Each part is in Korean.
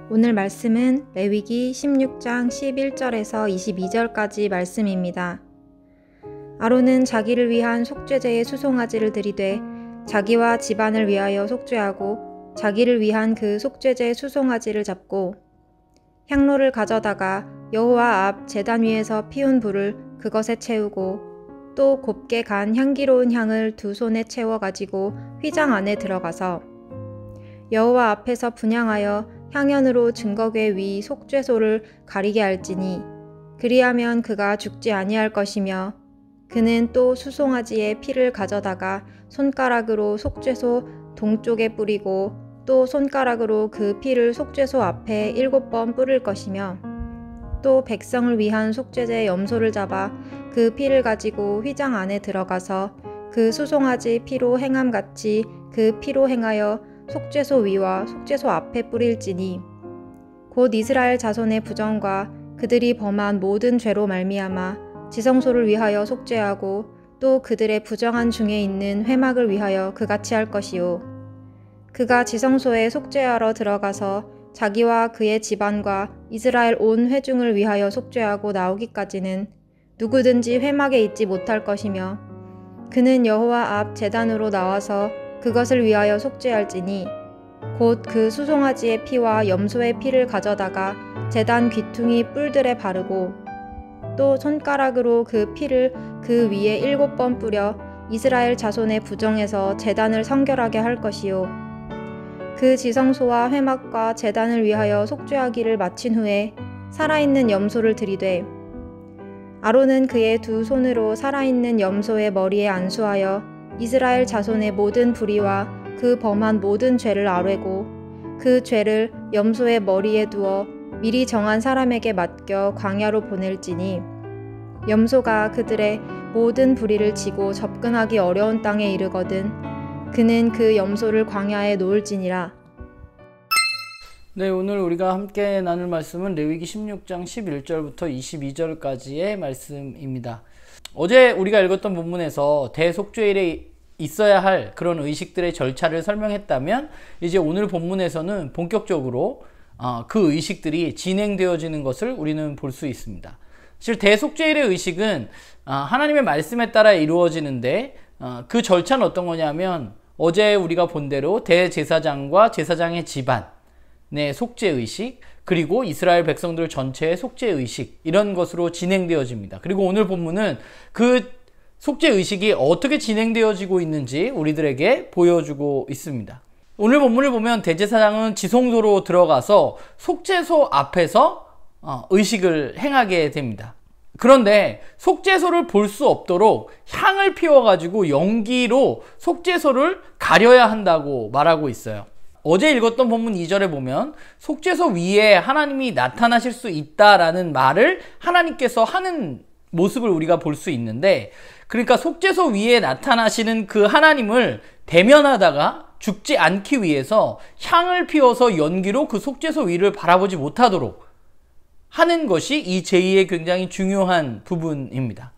오늘 말씀은 레위기 16장 11절에서 22절까지 말씀입니다. 아론은 자기를 위한 속죄제의 수송아지를 드리되 자기와 집안을 위하여 속죄하고 자기를 위한 그 속죄제 수송아지를 잡고 향로를 가져다가 여호와 앞 제단 위에서 피운 불을 그것에 채우고 또 곱게 간 향기로운 향을 두 손에 채워 가지고 휘장 안에 들어가서 여호와 앞에서 분향하여 향연으로 증거궤 위 속죄소를 가리게 할지니 그리하면 그가 죽지 아니할 것이며 그는 또 수송아지의 피를 가져다가 손가락으로 속죄소 동쪽에 뿌리고 또 손가락으로 그 피를 속죄소 앞에 7번 뿌릴 것이며 또 백성을 위한 속죄제 염소를 잡아 그 피를 가지고 휘장 안에 들어가서 그 수송아지 피로 행함같이 그 피로 행하여 속죄소 위와 속죄소 앞에 뿌릴지니 곧 이스라엘 자손의 부정과 그들이 범한 모든 죄로 말미암아 지성소를 위하여 속죄하고 또 그들의 부정한 중에 있는 회막을 위하여 그같이 할 것이요 그가 지성소에 속죄하러 들어가서 자기와 그의 집안과 이스라엘 온 회중을 위하여 속죄하고 나오기까지는 누구든지 회막에 있지 못할 것이며 그는 여호와 앞 제단으로 나와서 그것을 위하여 속죄할지니 곧 그 수송아지의 피와 염소의 피를 가져다가 제단 귀퉁이 뿔들에 바르고 또 손가락으로 그 피를 그 위에 7번 뿌려 이스라엘 자손의 부정에서 제단을 성결하게 할 것이요 그 지성소와 회막과 제단을 위하여 속죄하기를 마친 후에 살아있는 염소를 들이되 아론은 그의 두 손으로 살아있는 염소의 머리에 안수하여 이스라엘 자손의 모든 불의와 그 범한 모든 죄를 아뢰고 그 죄를 염소의 머리에 두어 미리 정한 사람에게 맡겨 광야로 보낼지니 염소가 그들의 모든 불의를 지고 접근하기 어려운 땅에 이르거든 그는 그 염소를 광야에 놓을지니라. 네, 오늘 우리가 함께 나눌 말씀은 레위기 16장 11절부터 22절까지의 말씀입니다. 어제 우리가 읽었던 본문에서 대속죄일에 있어야 할 그런 의식들의 절차를 설명했다면 이제 오늘 본문에서는 본격적으로 그 의식들이 진행되어지는 것을 우리는 볼 수 있습니다. 사실 대속죄일의 의식은 하나님의 말씀에 따라 이루어지는데 그 절차는 어떤 거냐면 어제 우리가 본 대로 대제사장과 제사장의 집안의 속죄의식 그리고 이스라엘 백성들 전체의 속죄의식 이런 것으로 진행되어집니다. 그리고 오늘 본문은 그 속죄의식이 어떻게 진행되어지고 있는지 우리들에게 보여주고 있습니다. 오늘 본문을 보면 대제사장은 지성소로 들어가서 속죄소 앞에서 의식을 행하게 됩니다. 그런데 속죄소를 볼 수 없도록 향을 피워가지고 연기로 속죄소를 가려야 한다고 말하고 있어요. 어제 읽었던 본문 2절에 보면 속죄소 위에 하나님이 나타나실 수 있다라는 말을 하나님께서 하는 모습을 우리가 볼 수 있는데 그러니까 속죄소 위에 나타나시는 그 하나님을 대면하다가 죽지 않기 위해서 향을 피워서 연기로 그 속죄소 위를 바라보지 못하도록 하는 것이 이 제의의 굉장히 중요한 부분입니다.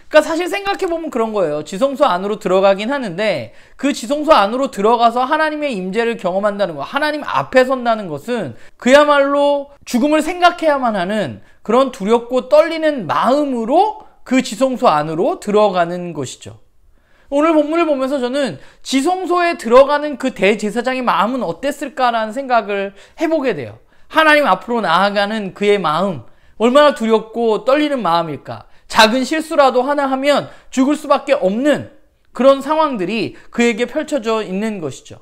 그러니까 사실 생각해보면 그런 거예요. 지성소 안으로 들어가긴 하는데 그 지성소 안으로 들어가서 하나님의 임재를 경험한다는 것, 하나님 앞에 선다는 것은 그야말로 죽음을 생각해야만 하는 그런 두렵고 떨리는 마음으로 그 지성소 안으로 들어가는 것이죠. 오늘 본문을 보면서 저는 지성소에 들어가는 그 대제사장의 마음은 어땠을까라는 생각을 해보게 돼요. 하나님 앞으로 나아가는 그의 마음, 얼마나 두렵고 떨리는 마음일까? 작은 실수라도 하나 하면 죽을 수밖에 없는 그런 상황들이 그에게 펼쳐져 있는 것이죠.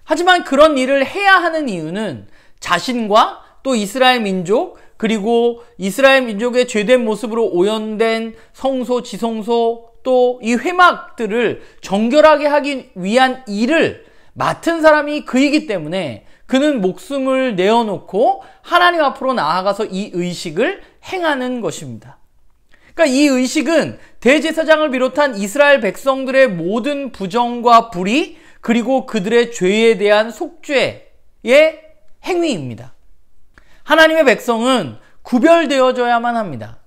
하지만 그런 일을 해야 하는 이유는 자신과 또 이스라엘 민족 그리고 이스라엘 민족의 죄된 모습으로 오염된 성소, 지성소 또 이 회막들을 정결하게 하기 위한 일을 맡은 사람이 그이기 때문에 그는 목숨을 내어놓고 하나님 앞으로 나아가서 이 의식을 행하는 것입니다. 그러니까 이 의식은 대제사장을 비롯한 이스라엘 백성들의 모든 부정과 불의 그리고 그들의 죄에 대한 속죄의 행위입니다. 하나님의 백성은 구별되어져야만 합니다.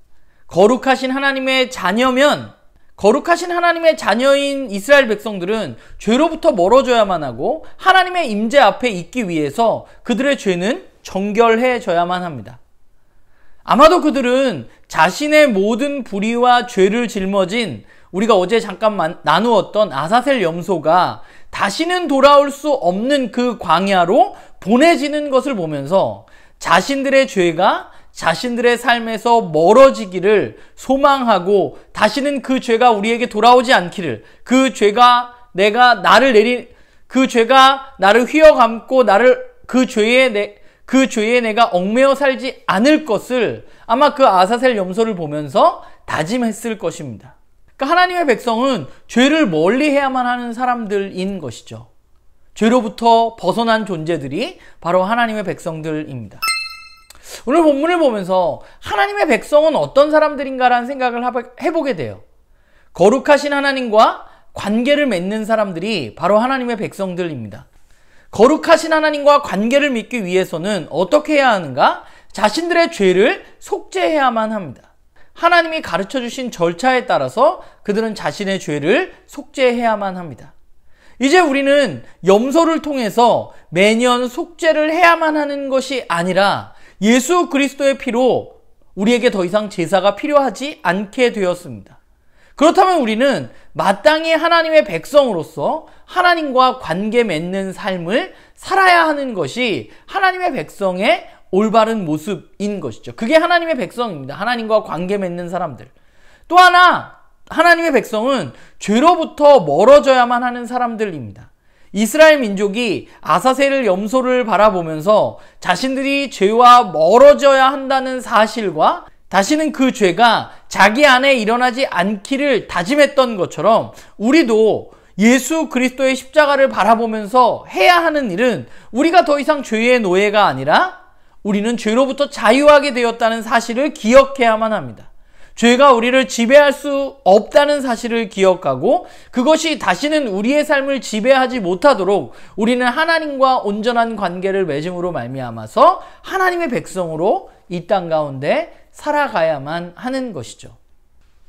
거룩하신 하나님의 자녀면 거룩하신 하나님의 자녀인 이스라엘 백성들은 죄로부터 멀어져야만 하고 하나님의 임재 앞에 있기 위해서 그들의 죄는 정결해져야만 합니다. 아마도 그들은 자신의 모든 불의와 죄를 짊어진 우리가 어제 잠깐 나누었던 아사셀 염소가 다시는 돌아올 수 없는 그 광야로 보내지는 것을 보면서 자신들의 죄가 자신들의 삶에서 멀어지기를 소망하고 다시는 그 죄가 우리에게 돌아오지 않기를, 그 죄가 나를 휘어감고 그 죄에 내가 얽매여 살지 않을 것을 아마 그 아사셀 염소를 보면서 다짐했을 것입니다. 그러니까 하나님의 백성은 죄를 멀리 해야만 하는 사람들인 것이죠. 죄로부터 벗어난 존재들이 바로 하나님의 백성들입니다. 오늘 본문을 보면서 하나님의 백성은 어떤 사람들인가라는 생각을 해보게 돼요. 거룩하신 하나님과 관계를 맺는 사람들이 바로 하나님의 백성들입니다. 거룩하신 하나님과 관계를 맺기 위해서는 어떻게 해야 하는가? 자신들의 죄를 속죄해야만 합니다. 하나님이 가르쳐주신 절차에 따라서 그들은 자신의 죄를 속죄해야만 합니다. 이제 우리는 염소를 통해서 매년 속죄를 해야만 하는 것이 아니라 예수 그리스도의 피로 우리에게 더 이상 제사가 필요하지 않게 되었습니다. 그렇다면 우리는 마땅히 하나님의 백성으로서 하나님과 관계 맺는 삶을 살아야 하는 것이 하나님의 백성의 올바른 모습인 것이죠. 그게 하나님의 백성입니다. 하나님과 관계 맺는 사람들. 또 하나, 하나님의 백성은 죄로부터 멀어져야만 하는 사람들입니다. 이스라엘 민족이 아사셀 염소를 바라보면서 자신들이 죄와 멀어져야 한다는 사실과 다시는 그 죄가 자기 안에 일어나지 않기를 다짐했던 것처럼 우리도 예수 그리스도의 십자가를 바라보면서 해야 하는 일은 우리가 더 이상 죄의 노예가 아니라 우리는 죄로부터 자유하게 되었다는 사실을 기억해야만 합니다. 죄가 우리를 지배할 수 없다는 사실을 기억하고 그것이 다시는 우리의 삶을 지배하지 못하도록 우리는 하나님과 온전한 관계를 맺음으로 말미암아서 하나님의 백성으로 이 땅 가운데 살아가야만 하는 것이죠.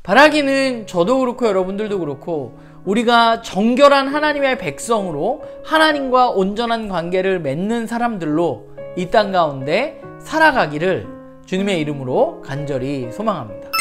바라기는 저도 그렇고 여러분들도 그렇고 우리가 정결한 하나님의 백성으로 하나님과 온전한 관계를 맺는 사람들로 이 땅 가운데 살아가기를 주님의 이름으로 간절히 소망합니다.